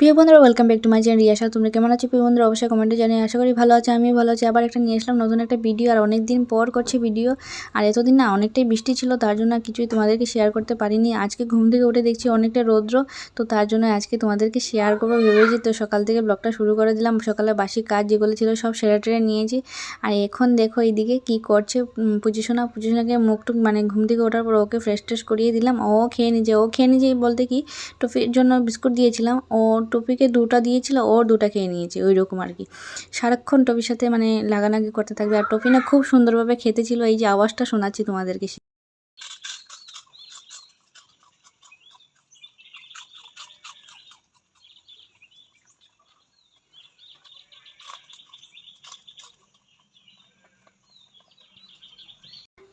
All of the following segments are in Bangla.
প্রিয় বন্ধুরা, welcome back to my channel Riyasha. তোমরা কেমন আছো প্রিয় বন্ধুরা? অবশ্যই কমেন্টে জানিয়ে। আশা করি ভালো আছে, আমি ভালো আছি। আবার একটা নিয়ে আসলাম নতুন একটা ভিডিও, আর অনেক দিন পর করছি ভিডিও। আর এতদিন না অনেকটাই বৃষ্টি ছিল, তার জন্য কিছুই তোমাদেরকে শেয়ার করতে পারিনি। আজকে ঘুম থেকে উঠে দেখছি অনেকটা রৌদ্র, তো তার জন্য আজকে তোমাদেরকে শেয়ার করবো ভেবেছি। তো সকাল থেকে ব্লগটা শুরু করে দিলাম। সকালে বাসি কাজ যেগুলো ছিল সব সেরে টেরে নিয়েছি। আর এখন দেখো এইদিকে কি করছে পুজিশোনাকে মুখটুক মানে ঘুম থেকে ওঠার পর ওকে ফ্রেশ ট্রেশ করিয়ে দিলাম। ও খেয়ে নিয়েছে বলতে কি, টফির জন্য বিস্কুট দিয়েছিলাম, ও টপিকে দুটা দিয়েছিল, ও দুটা খেয়ে নিয়েছে। ওই রকম আর কি, সারাক্ষণ টপির সাথে মানে লাগালাগি করতে থাকবে। আর টপি না খুব সুন্দরভাবে খেতে ছিল। এই যে আওয়াজটা শোনাচ্ছি তোমাদেরকে,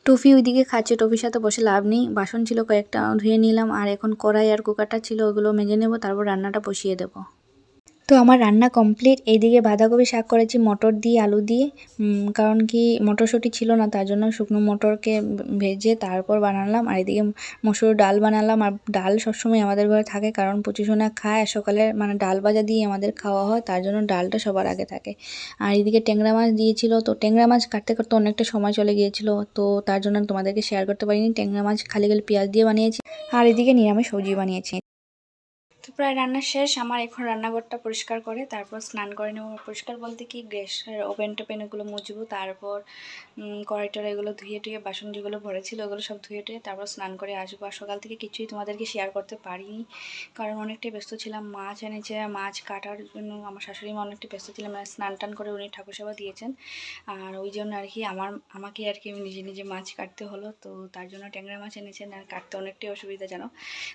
টফি ওইদিকে খাচ্ছে। টফির সাথে বসে লাভ নেই, বাসন ছিল কয়েকটা ধুয়ে নিলাম। আর এখন কড়াই আর কুকারটা ছিল, ওগুলো মেজে নেবো, তারপর রান্নাটা বসিয়ে দেবো। তো আমার রান্না কমপ্লিট। এইদিকে বাঁধাকপি শাক করেছি মটর দিয়ে, আলু দিয়ে। কারণ কি মটরশুঁটি ছিল না, তার জন্য শুকনো মটরকে ভেজে তারপর বানালাম। আর এদিকে মসুর ডাল বানালাম। আর ডাল সবসময় আমাদের ঘরে থাকে, কারণ প্রচুষণা খায়। সকালে মানে ডাল ভাজা দিয়ে আমাদের খাওয়া হয়, তার জন্য ডালটা সবার আগে থাকে। আর এদিকে ট্যাংরা মাছ দিয়েছিল, তো ট্যাংরা মাছ কাটতে কাটতে অনেকটা সময় চলে গিয়েছিল, তো তার জন্য তোমাদেরকে শেয়ার করতে পারিনি। ট্যাংরা মাছ খালি পেঁয়াজ দিয়ে বানিয়েছি। আর এদিকে নিরামিষ সবজি বানিয়েছি। তো প্রায় রান্না শেষ আমার। এখন রান্নাঘরটা পরিষ্কার করে তারপর স্নান করে নেবো। পরিষ্কার বলতে কি, গ্যাসের ওভেন টোভেন এগুলো মুছবো, তারপর কড়াই টড়াই এগুলো ধুয়ে টুয়ে, বাসন যেগুলো ভরেছিল ওগুলো সব ধুয়ে টুয়ে তারপর স্নান করে আসবো। আর সকাল থেকে কিছুই তোমাদেরকে শেয়ার করতে পারিনি, কারণ অনেকটাই ব্যস্ত ছিলাম। মাছ এনেছে, মাছ কাটার জন্য আমার শাশুড়ি মা অনেকটাই ব্যস্ত ছিলাম। মানে স্নান টান করে উনি ঠাকুর সেবা দিয়েছেন, আর ওই জন্য আর কি আমাকে আর কি নিজে নিজে মাছ কাটতে হলো। তো তার জন্য ট্যাংরা মাছ এনেছেন, আর কাটতে অনেকটাই অসুবিধা জানো।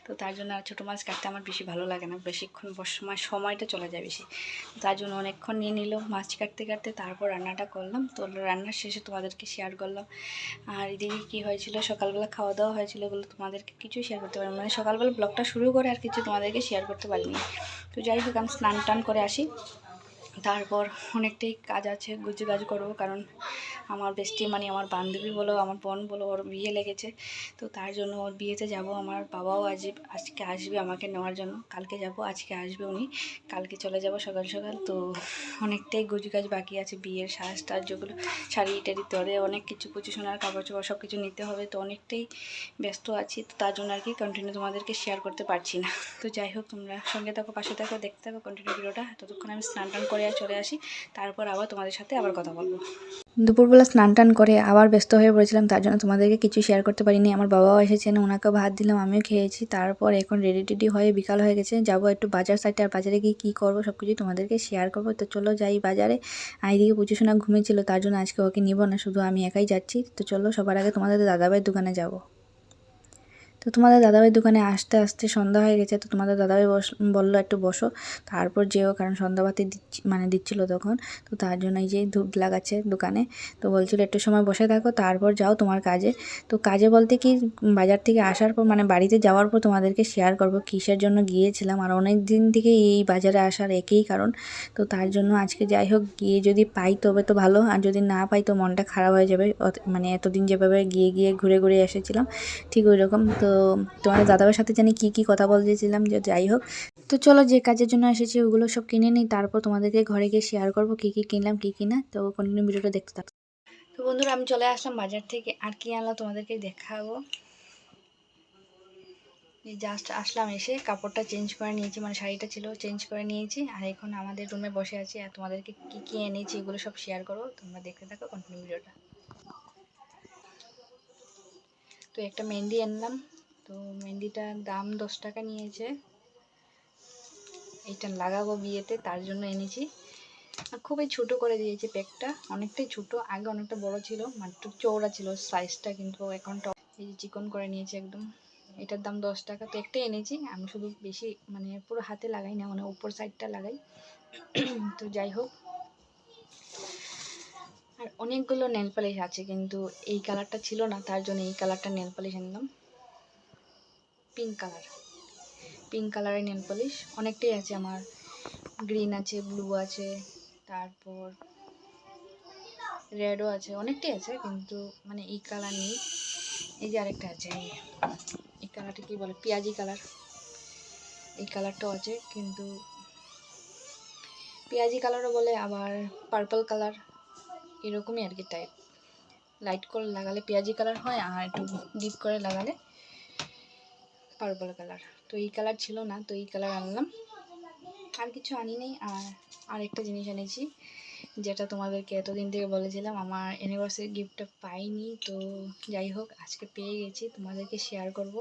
তো তার জন্য আর ছোটো মাছ কাটতে আমার বেশি ভালো লাগে না, বেশিক্ষণ সময়টা চলে যায় বেশি। তার জন্য অনেকক্ষণ নিয়ে নিল মাছ কাটতে কাটতে, তারপর রান্নাটা করলাম। তো রান্নার শেষে তোমাদেরকে শেয়ার করলাম। আর এদিকে কী হয়েছিল, সকালবেলা খাওয়া দাওয়া হয়েছিল, এগুলো তোমাদেরকে কিছু শেয়ার করতে পারিনি। মানে সকালবেলা ব্লগটা শুরু করে আর কিছু তোমাদেরকে শেয়ার করতে পারিনি। তো যাই হোক, আমি স্নান টান করে আসি, তারপর অনেকটাই কাজ আছে, গুজু গাছ করবো। কারণ আমার বেস্টি মানে আমার বান্ধবী বলো, আমার বোন বলো, ওর বিয়ে লেগেছে। তো তার জন্য ওর বিয়েতে যাব। আমার বাবাও আজকে আসবে আমাকে নেওয়ার জন্য। কালকে যাব, আজকে আসবে উনি, কালকে চলে যাব সকাল সকাল। তো অনেকটাই গুজু গাছ বাকি আছে, বিয়ের সাজ টাজ যেগুলো, শাড়ি টাড়ি তরে অনেক কিছু, সোনার কাপড় চোপড় সব কিছু নিতে হবে। তো অনেকটাই ব্যস্ত আছি, তো তার জন্য আর কি কন্টিনিউ তোমাদেরকে শেয়ার করতে পারছি না। তো যাই হোক, তোমরা সঙ্গে থাকো, পাশে থাকো, দেখতে থাকো কন্টিনিউ ভিডিওটা। ততক্ষণ আমি স্নান টান করে চলে আসি, তারপর আবার তোমাদের সাথে আবার কথা বলবো। দুপুরবেলা স্নান টান করে আবার ব্যস্ত হয়ে পড়েছিলাম, তার জন্য তোমাদেরকে কিছু শেয়ার করতে পারিনি। আমার বাবাও এসেছেন, ওনাকেও ভাত দিলাম, আমিও খেয়েছি। তারপর এখন রেডি টেডি হয়ে বিকাল হয়ে গেছে, যাবো একটু বাজার সাইডে। আর বাজারে গিয়ে কী করবো সব কিছু তোমাদেরকে শেয়ার করবো। তো চলো যাই বাজারে। আর এদিকে পুজোশোনা ঘুমিয়েছিল, তার জন্য আজকে ওকে নিব না, শুধু আমি একাই যাচ্ছি। তো চলো সবার আগে তোমাদের দাদাভাইয়ের দোকানে যাবো। তো তোমাদের দাদাভাইয়ের দোকানে আসতে আসতে সন্ধ্যা হয়ে গেছে। তো তোমাদের দাদাভাই বললো একটু বসো, তারপর যেও, কারণ সন্ধ্যাবাতি দিচ্ছিল তখন। তো তার জন্য এই যে ধূপ লাগাচ্ছে দোকানে। তো বলছিল একটু সময় বসে থাকো, তারপর যাও তোমার কাজে। তো কাজে বলতে কি, বাজার থেকে আসার পর মানে বাড়িতে যাওয়ার পর তোমাদেরকে শেয়ার করব কিসের জন্য গিয়েছিলাম। আর অনেক দিন থেকে এই বাজারে আসার একই কারণ। তো তার জন্য আজকে যাই হোক, গিয়ে যদি পাই তবে তো ভালো, আর যদি না পাই তো মনটা খারাপ হয়ে যাবে। মানে এতদিন যেভাবে গিয়ে গিয়ে ঘুরে ঘুরে এসেছিলাম, ঠিক ওই রকম। তো তোমাদের দাদাভাইয়ের সাথে জানি কি কথা বলতেছিলাম, যে যাই হোক। তো চলো, যে কাজের জন্য এসেছি ওগুলো সব কিনে নিই, তারপর তোমাদেরকে ঘরে গিয়ে শেয়ার করবো কী কী কিনলাম কী কী না। তো কন্টিনিউ ভিডিওটা দেখতে থাকো। তো বন্ধুরা, আমি চলে আসলাম বাজার থেকে, আর কি আনলাম তোমাদেরকে দেখাবো। এই জাস্ট আসলাম, এসে কাপড়টা চেঞ্জ করে নিয়েছি, মানে শাড়িটা ছিল চেঞ্জ করে নিয়েছি। আর এখন আমাদের রুমে বসে আছি, আর তোমাদেরকে কী কী এনেছি এগুলো সব শেয়ার করবো, তোমরা দেখতে থাকো কন্টিনিউ ভিডিওটা। তো একটা মেহেন্দি আনলাম, তো মেহেন্দিটার দাম 10 টাকা নিয়েছে। এটা লাগাবো বিয়েতে, তার জন্য এনেছি। আর খুবই ছোট করে দিয়েছে প্যাকটা, অনেকটাই ছোট। আগে অনেকটা বড় ছিল, মানে একটু চওড়া ছিল সাইজটা, কিন্তু এখন এই যে চিকন করে নিয়েছে একদম। এটার দাম 10 টাকা। তো একটাই এনেছি আমি, শুধু বেশি মানে পুরো হাতে লাগাই না, মানে উপর সাইডটা লাগাই। তো যাই হোক, আর অনেকগুলো নেল পালিশ আছে, কিন্তু এই কালারটা ছিল না, তার জন্য এই কালারটা নেল পালিশ আনলাম। পিঙ্ক কালারের নেল পালিশ অনেকটাই আছে আমার। গ্রিন আছে, ব্লু আছে, তারপর রেডও আছে, অনেকটাই আছে, কিন্তু মানে এই কালার নেই। এই যে আরেকটা আছে, এই কালারটা কি বলে, পেঁয়াজি কালার, এই কালারটাও আছে, কিন্তু পেঁয়াজি কালারও বলে, আবার পার্পল কালার, এরকমই আর কি টাইপ। লাইট করে লাগালে পেঁয়াজি কালার হয়, আর একটু ডিপ করে লাগালে পার্পল কালার। তো এই কালার ছিল না, তো এই কালার আনলাম, আর কিছু আনি নেই। আর আরেকটা জিনিস এনেছি, যেটা তোমাদেরকে এতদিন থেকে বলেছিলাম, আমার অ্যানিভার্সারি গিফটটা পাইনি, তো যাই হোক আজকে পেয়ে গেছি, তোমাদেরকে শেয়ার করব।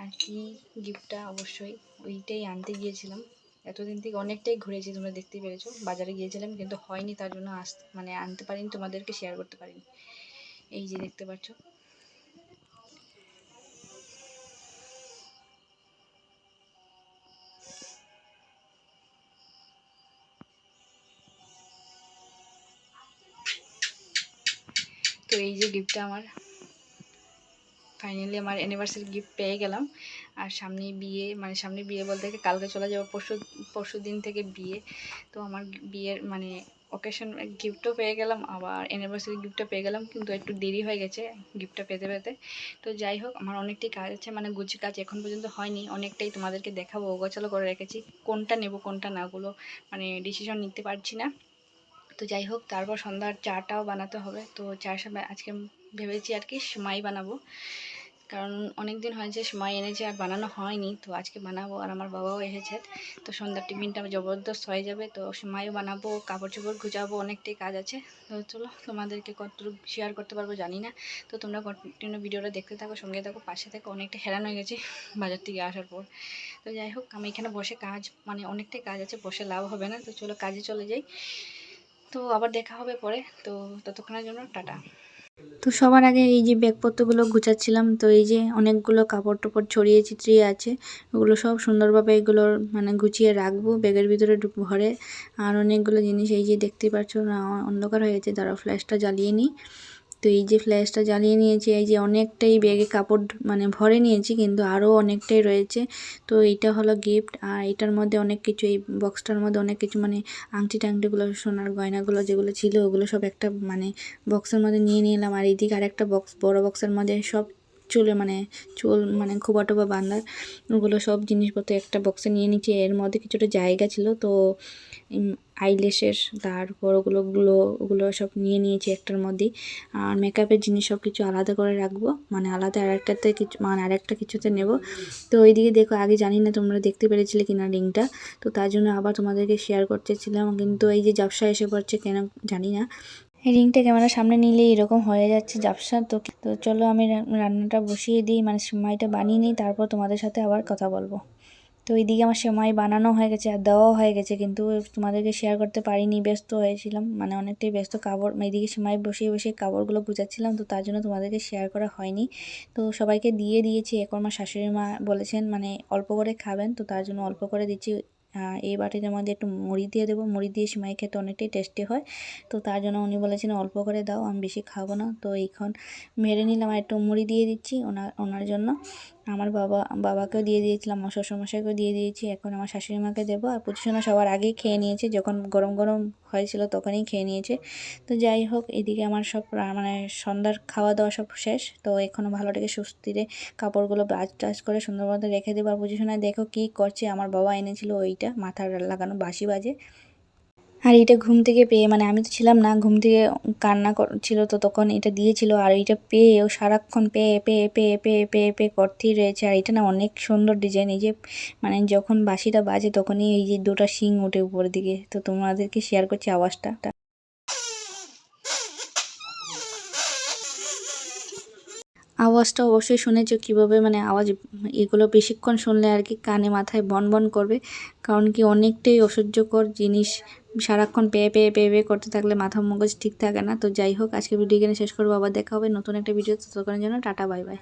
আর কি গিফটটা, অবশ্যই ওইটাই আনতে গিয়েছিলাম। এতদিন থেকে অনেকটাই ঘুরেছি, তোমরা দেখতেই পেরেছো, বাজারে গিয়েছিলাম কিন্তু হয়নি, তার জন্য মানে আনতে পারিনি, তোমাদেরকে শেয়ার করতে পারিনি। এই যে দেখতে পাচ্ছ, তো এই যে গিফটটা আমার ফাইনালি আমার অ্যানিভার্সারি গিফট পেয়ে গেলাম। আর সামনে বিয়ে, মানে সামনে বিয়ে বলতে কালকে চলে যাবো, পরশু দিন থেকে বিয়ে। তো আমার বিয়ের মানে অকেশন গিফটও পেয়ে গেলাম, আবার অ্যানিভার্সারি গিফটটা পেয়ে গেলাম, কিন্তু একটু দেরি হয়ে গেছে গিফটটা পেতে পেতে। তো যাই হোক, আমার অনেকটাই কাজ আছে, মানে গুছি কাজ এখন পর্যন্ত হয়নি, অনেকটাই তোমাদেরকে দেখাবো, গোছালো করে রেখেছি, কোনটা নেব কোনটা নাগুলো মানে ডিসিশন নিতে পারছি না। তো যাই হোক, তারপর সন্ধ্যার চাটাও বানাতে হবে, তো চার সময় আজকে ভেবেছি আর কি সেমাই বানাবো, কারণ অনেক দিন হয়েছে সেমাই এনেছে আর বানানো হয়নি, তো আজকে বানাবো। আর আমার বাবাও এসেছে, তো সন্ধ্যার টিফিনটা জবরদস্ত হয়ে যাবে, তো সেমাইও বানাবো, কাপড় চোপড় গুছাবো, অনেকটাই কাজ আছে। তো চলো, তোমাদেরকে কতটুকু শেয়ার করতে পারবো জানি না, তো তোমরা কন্টিনিউ ভিডিওটা দেখতে থাকো, সঙ্গে থাকো, পাশে থাকো। অনেকটা হেরান হয়ে গেছি বাজার থেকে আসার পর। তো যাই হোক, আমি এখানে বসে কাজ, মানে অনেকটাই কাজ আছে, বসে লাভ হবে না, তো চলো কাজে চলে যাই। তো আবার দেখা হবে পরে, তো ততক্ষণের জন্য টাটা। তো সবার আগে এই যে ব্যাগপত্রগুলো গুছাচ্ছিলাম, তো এই যে অনেকগুলো কাপড় টাপড় ছড়িয়ে ছিটিয়ে আছে, ওগুলো সব সুন্দরভাবে এগুলোর মানে গুছিয়ে রাখবো ব্যাগের ভিতরে ভরে। আর অনেকগুলো জিনিস এই যে দেখতে পাচ্ছ না, অন্ধকার হয়ে গেছে, দাঁড়াও ফ্ল্যাশটা জ্বালিয়ে নিই। তো এই যে ফ্ল্যাশটা জ্বালিয়ে নিয়েছি, এই যে অনেকটাই ব্যাগে কাপড় মানে ভরে নিয়েছি, কিন্তু আরও অনেকটাই রয়েছে। তো এইটা হলো গিফট, আর এটার মধ্যে অনেক কিছু, এই বক্সটার মধ্যে অনেক কিছু মানে আংটি টাংটিগুলো, সোনার গয়নাগুলো যেগুলো ছিল ওগুলো সব একটা মানে বক্সের মধ্যে নিয়ে নিলাম। আর এইদিকে আরেকটা বক্স, বড় বক্সের মধ্যে সব চুল মানে খোপা টোপা বাঁধার ওগুলো সব জিনিসপত্র একটা বক্সে নিয়ে নিচ্ছি। এর মধ্যে কিছুটা জায়গা ছিল, তো আইল্যাশের তারপর ওগুলো সব নিয়ে নিয়েছি একটার মধ্যেই। আর মেকআপের জিনিস সব কিছু আলাদা করে রাখবো, মানে আলাদা আরেকটাতে কিছু, মানে আরেকটা কিছুতে নেব। তো ওইদিকে দেখো, আগে জানি না তোমরা দেখতে পেরেছিলে কিনা লিঙ্কটা, তো তার জন্য আবার তোমাদেরকে শেয়ার করতেছিলাম, কিন্তু এই যে ঝাপসা এসে পড়ছে কেন জানি না, এই রিংটা ক্যামেরার সামনে নিলে এরকম হয়ে যাচ্ছে ঝাপসা। তো চলো আমি রান্নাটা বসিয়ে দিই, মানে সেমাইটা বানিয়ে নিই, তারপর তোমাদের সাথে আবার কথা বলবো। তো এইদিকে আমার সেমাই বানানো হয়ে গেছে আর দেওয়াও হয়ে গেছে, কিন্তু তোমাদেরকে শেয়ার করতে পারিনি, ব্যস্ত হয়েছিলাম, মানে অনেকটাই ব্যস্ত। কাপড় এইদিকে সেমাই বসিয়ে বসিয়ে কাপড়গুলো গুছাচ্ছিলাম, তো তার জন্য তোমাদেরকে শেয়ার করা হয়নি। তো সবাইকে দিয়ে দিয়েছি, এখন আমার শাশুড়ি মা বলেছেন মানে অল্প করে খাবেন, তো তার জন্য অল্প করে দিচ্ছি। এই বাটিটার মধ্যে একটু মুড়ি দিয়ে দেবো, মুড়ি দিয়ে সেমাই খেতে অনেকটাই টেস্টি হয়, তো তার জন্য উনি বলেছেন অল্প করে দাও, আমি বেশি খাবো না। তো এইখন মেরে নিলাম, আর একটু মুড়ি দিয়ে দিচ্ছি ওনার জন্য। আমার বাবাকেও দিয়ে দিয়েছিলাম, আমার শ্বশুরমশাইকেও দিয়ে দিয়েছি, এখন আমার শাশুড়ি মাকে দেবো। আর পুচুসোনা সবার আগেই খেয়ে নিয়েছে, যখন গরম গরম হয়েছিল তখনই খেয়ে নিয়েছে। তো যাই হোক, এদিকে আমার সব মানে সন্ধ্যার খাওয়া দাওয়া সব শেষ, তো এখনও ভালোটাকে সুস্থিরে কাপড়গুলো ব্রাশ টাশ করে সুন্দর মতো রেখে দেবো। আর পুচুসোনা দেখো কী করছে, আমার বাবা এনেছিল ওইটা মাথার লাগানো বাঁশি বাজে। আর এটা ঘুম থেকে পেয়ে, মানে আমি তো ছিলাম না, ঘুম থেকে কান্না করছিল, তো তখন এটা দিয়েছিল, আর এটা পেয়ে ও সারাক্ষণ পেয়ে পেয়ে পেয়ে পেয়ে পেয়ে পেয়ে করতেই রয়েছে। আর এটা না অনেক সুন্দর ডিজাইন, এই যে মানে যখন বাঁশিটা বাজে তখনই এই যে দুটো শিং ওঠে উপরের দিকে, তো তোমাদেরকে শেয়ার করছি আওয়াজটা। আওয়াজটা অবশ্যই শুনেছো কীভাবে, মানে আওয়াজ এগুলো বেশিক্ষণ শুনলে আর কি কানে মাথায় বন বন করবে, কারণ কি অনেকটাই অসহ্যকর জিনিস, সারাক্ষণ পেয়ে পেয়ে পেয়ে পেয়ে করতে থাকলে মাথা মগজ ঠিক থাকে না। তো যাই হোক, আজকে ভিডিও এখানে শেষ করবো, আবার দেখা হবে নতুন একটা ভিডিও, ততক্ষণের জন্য টাটা বাই বাই।